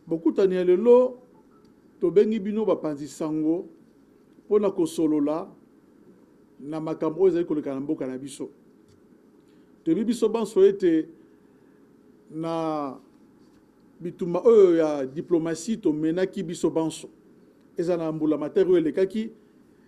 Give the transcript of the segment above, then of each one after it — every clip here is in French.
beaucoup tani lelo to bengi bino bapanzi sango pona ko solola na makambo ezali koleka na mboka na biso. To biso banso ete na bituma oyo ya diplomatie to menaki biso banso. Ezala mbula matere oyo elekaki,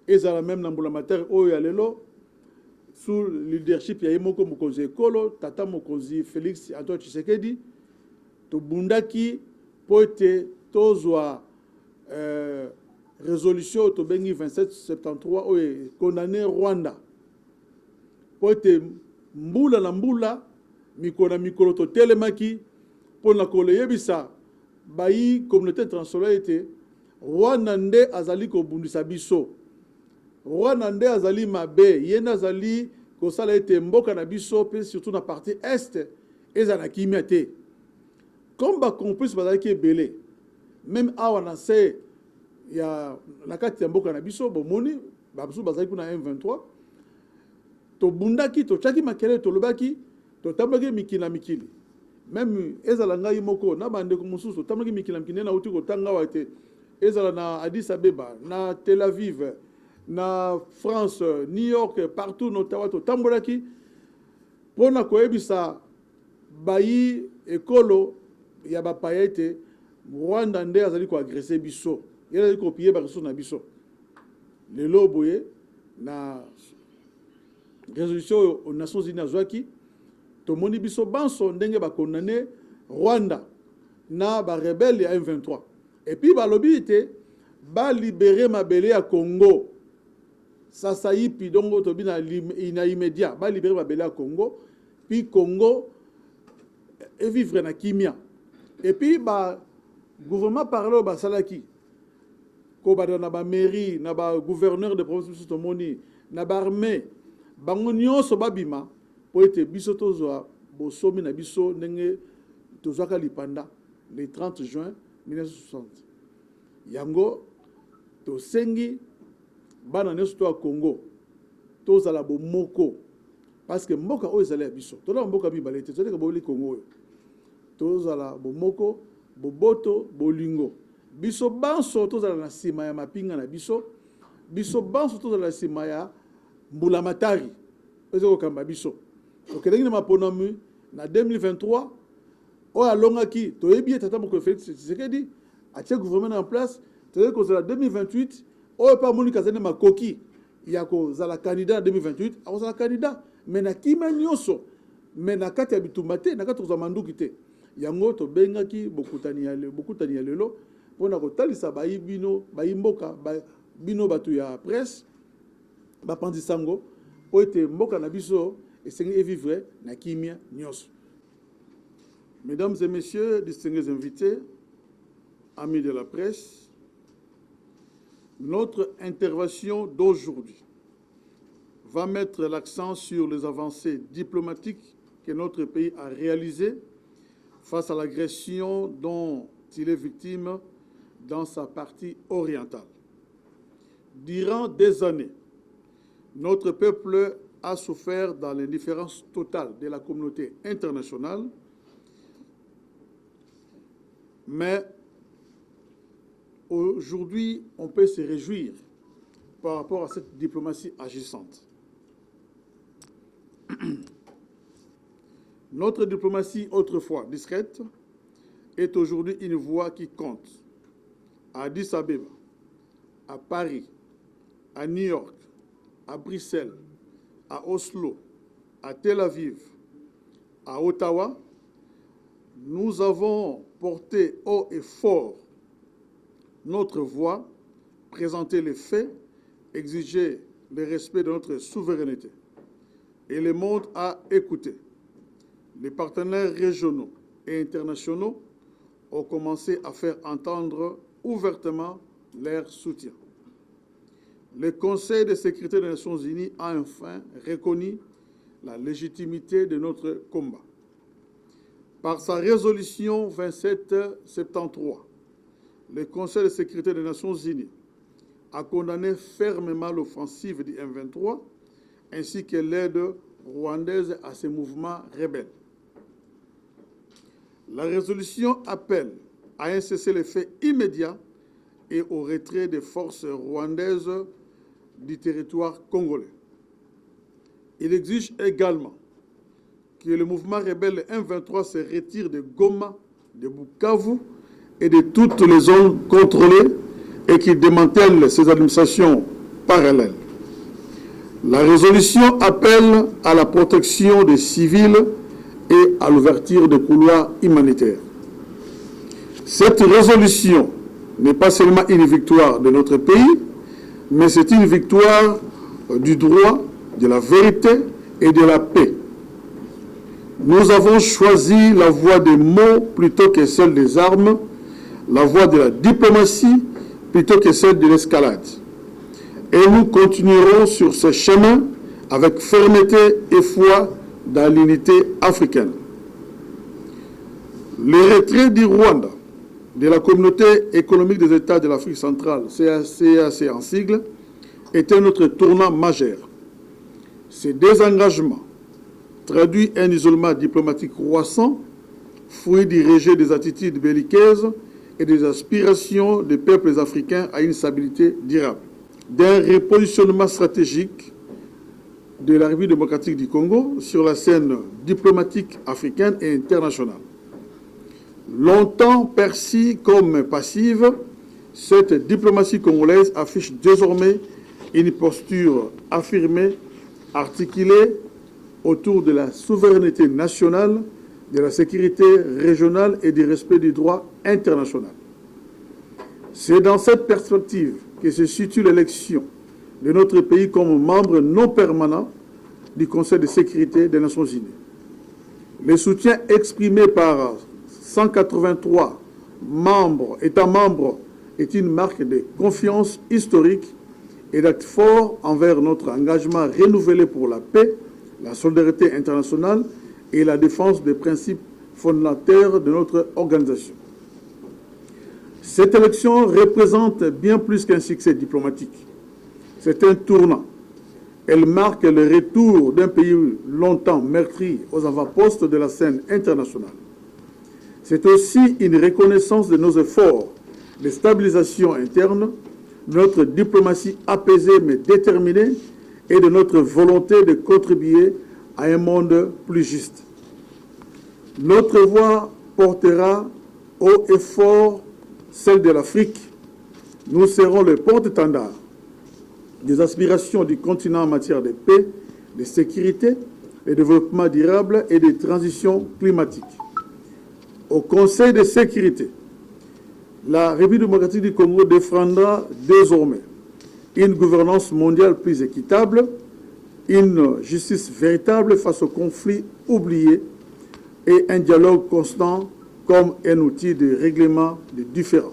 ezala même na mbula matere oyo ya lelo sous leadership ya Yemoko Mokonzi Ekolo, Tata Mokonzi Félix Antoine Tshisekedi, to bundaki poete tozwa résolution to bengi 2773 oyo condamné Rwanda. Poete mbula na mbula mikolo to telemaki pona ko leyebisa bayi communauté internationale ete Rwanda nde azali ko bundisa biso. Rwanda nde azali mabe, yena azali ko sala ete mboka na biso pe surtout na partie est ezana kimia te. Comme ba complice bazali ki ebele. Même awa na se ya na kati ya mboka na biso bomoni babusu bazali kuna M23 to bundaki to chaki makele to lobaki to tambaki mikina mikili. Même ezala ngai moko na bande ko mususu tambaki mikina mikine na uti ko tanga wate ezala na Addis Abeba na Tel Aviv na France, New York, partout notamment to tambolaki pona ko ebisa bayi ekolo ya ba paete Rwanda nde azali ko agresser biso. Yela azali ko piller ba ressources na biso. Lelo boye na résolution aux Nations Unies azwaki to moni biso banso ndenge ba condamner Rwanda na ba rebelle ya M23. Et puis ba lobi ite ba libérer mabele ya Congo. Sasa yipi dongo to bina ina immédiat ba libérer mabele ya Congo puis Congo et vivre na kimia. Et puis ba gouvernement parlo ba salaki ko ba na ba mairie na ba gouverneur de province to moni na ba armée bango nyonso babima po ete biso tozwa bosomi na biso ndenge tozwaka lipanda le 30 juin 1960. Yango to sengi bana nyonso to a Congo tozala bomoko parce que mboka oyo ezali ya biso tola mboka mibale te tozali ka boli Congo oyo tozala bomoko boboto bolingo biso banso tozala na sima ya mapinga na biso biso banso tozala na sima ya mbula matari ezoko kamba biso okelengi na maponomi na 2023 oyo alongaki toyebi tata moko Félix Tshisekedi atie gouvernement en place tozali kozala 2028 oyo pa moni kazali makoki ya kozala candidat 2028 akozala candidat mais na kima nyonso mais na kati ya bitumba te na kati kozala manduki te yango tobengaki bokutani ya lelo mpona kotalisa bayi bino bayi mboka bino bato ya presse bapanzi sango po ete mboka na biso esengi evivre na kimia nyonso. Mesdames et messieurs, distingués invités, amis de la presse, notre intervention d'aujourd'hui va mettre l'accent sur les avancées diplomatiques que notre pays a réalisées face à l'agression dont il est victime dans sa partie orientale. Durant des années, notre peuple a souffert dans l'indifférence totale de la communauté internationale, mais aujourd'hui, on peut se réjouir par rapport à cette diplomatie agissante. Notre diplomatie, autrefois discrète, est aujourd'hui une voix qui compte. À Addis Abeba, à Paris, à New York, à Bruxelles, à Oslo, à Tel Aviv, à Ottawa, nous avons porté haut et fort notre voix, présenté les faits, exigé le respect de notre souveraineté. Et le monde a écouté. Les partenaires régionaux et internationaux ont commencé à faire entendre ouvertement leur soutien. Le Conseil de sécurité des Nations Unies a enfin reconnu la légitimité de notre combat. Par sa résolution 2773, le Conseil de sécurité des Nations Unies a condamné fermement l'offensive du M23 ainsi que l'aide rwandaise à ces mouvements rebelles. La résolution appelle à un cessez-le-feu immédiat et au retrait des forces rwandaises du territoire congolais. Il exige également que le mouvement rebelle M23 se retire de Goma, de Bukavu et de toutes les zones contrôlées et qu'il démantèle ses administrations parallèles. La résolution appelle à la protection des civils et à l'ouverture de couloirs humanitaires. Cette résolution n'est pas seulement une victoire de notre pays, mais c'est une victoire du droit, de la vérité et de la paix. Nous avons choisi la voie des mots plutôt que celle des armes, la voie de la diplomatie plutôt que celle de l'escalade. Et nous continuerons sur ce chemin avec fermeté et foi dans l'unité africaine. Le retrait du Rwanda de la communauté économique des États de l'Afrique centrale, CAC en sigle, est un autre tournant majeur. Ce désengagement traduit un isolement diplomatique croissant, fruit du rejet des attitudes belliqueuses et des aspirations des peuples africains à une stabilité durable, d'un repositionnement stratégique de la République démocratique du Congo sur la scène diplomatique africaine et internationale. Longtemps perçue comme passive, cette diplomatie congolaise affiche désormais une posture affirmée, articulée autour de la souveraineté nationale, de la sécurité régionale et du respect du droit international. C'est dans cette perspective que se situe l'élection de notre pays comme membre non permanent du Conseil de sécurité des Nations Unies. Le soutien exprimé par 183 États membres est une marque de confiance historique et d'acte fort envers notre engagement renouvelé pour la paix, la solidarité internationale et la défense des principes fondateurs de notre organisation. Cette élection représente bien plus qu'un succès diplomatique. C'est un tournant. Elle marque le retour d'un pays longtemps meurtri aux avant-postes de la scène internationale. C'est aussi une reconnaissance de nos efforts de stabilisation interne, de notre diplomatie apaisée mais déterminée et de notre volonté de contribuer à un monde plus juste. Notre voix portera haut et fort celle de l'Afrique. Nous serons le porte-étendard des aspirations du continent en matière de paix, de sécurité, de développement durable et de transition climatique. Au Conseil de sécurité, la République démocratique du Congo défendra désormais une gouvernance mondiale plus équitable, une justice véritable face aux conflits oubliés et un dialogue constant comme un outil de règlement des différends.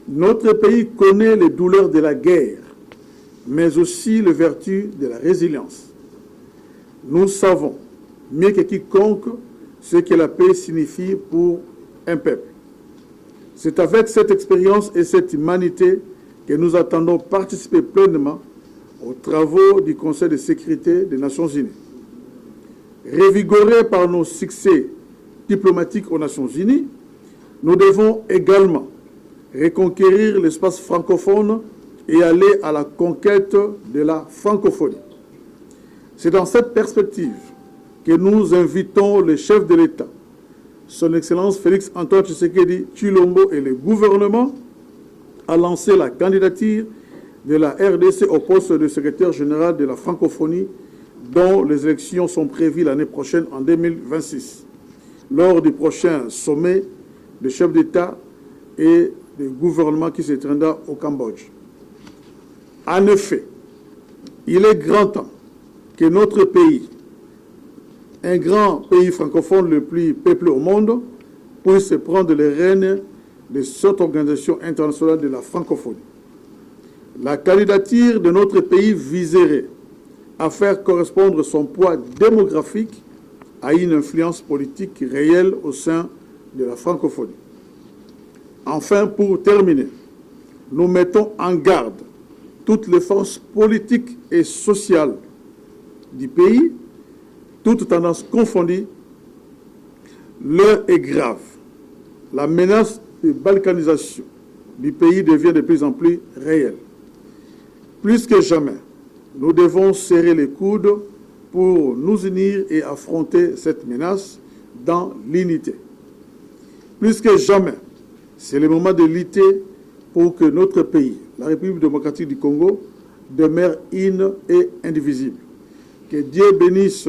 Notre pays connaît les douleurs de la guerre, mais aussi les vertus de la résilience. Nous savons mieux que quiconque ce que la paix signifie pour un peuple. C'est avec cette expérience et cette humanité que nous attendons participer pleinement aux travaux du Conseil de sécurité des Nations Unies. Revigorés par nos succès diplomatiques aux Nations Unies, nous devons également reconquérir l'espace francophone et aller à la conquête de la francophonie. C'est dans cette perspective que nous invitons le chef de l'État, son Excellence Félix Antoine Tshisekedi Tshilombo et le gouvernement à lancer la candidature de la RDC au poste de secrétaire général de la francophonie dont les élections sont prévues l'année prochaine en 2026, lors du prochain sommet des chefs d'État et des gouvernements qui se tiendra au Cambodge. En effet, il est grand temps que notre pays, un grand pays francophone le plus peuplé au monde, puisse prendre les rênes de cette organisation internationale de la francophonie. La candidature de notre pays viserait à faire correspondre son poids démographique à une influence politique réelle au sein de la francophonie. Enfin, pour terminer, nous mettons en garde toutes les forces politiques et sociales du pays, toutes tendances confondues. L'heure est grave. la menace de balkanisation du pays devient de plus en plus réelle. Plus que jamais, nous devons serrer les coudes pour nous unir et affronter cette menace dans l'unité. Plus que jamais, c'est le moment de lutter pour que notre pays, la République démocratique du Congo, demeure une et indivisible. Que Dieu bénisse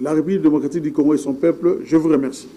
la République démocratique du Congo et son peuple. Je vous remercie.